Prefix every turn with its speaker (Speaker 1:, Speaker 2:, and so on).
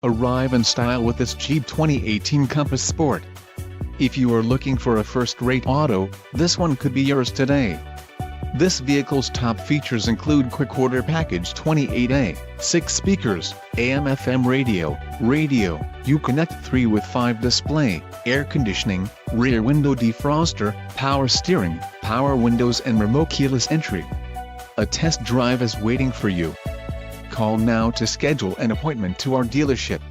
Speaker 1: Arrive in style with this Jeep 2018 Compass Sport. If you are looking for a first-rate auto, this one could be yours today. This vehicle's top features include quick order package 28A, 6 speakers, AM/FM radio, Uconnect 3 with 5 display, air conditioning, rear window defroster, power steering, power windows and remote keyless entry. A test drive is waiting for you. Call now to schedule an appointment to our dealership.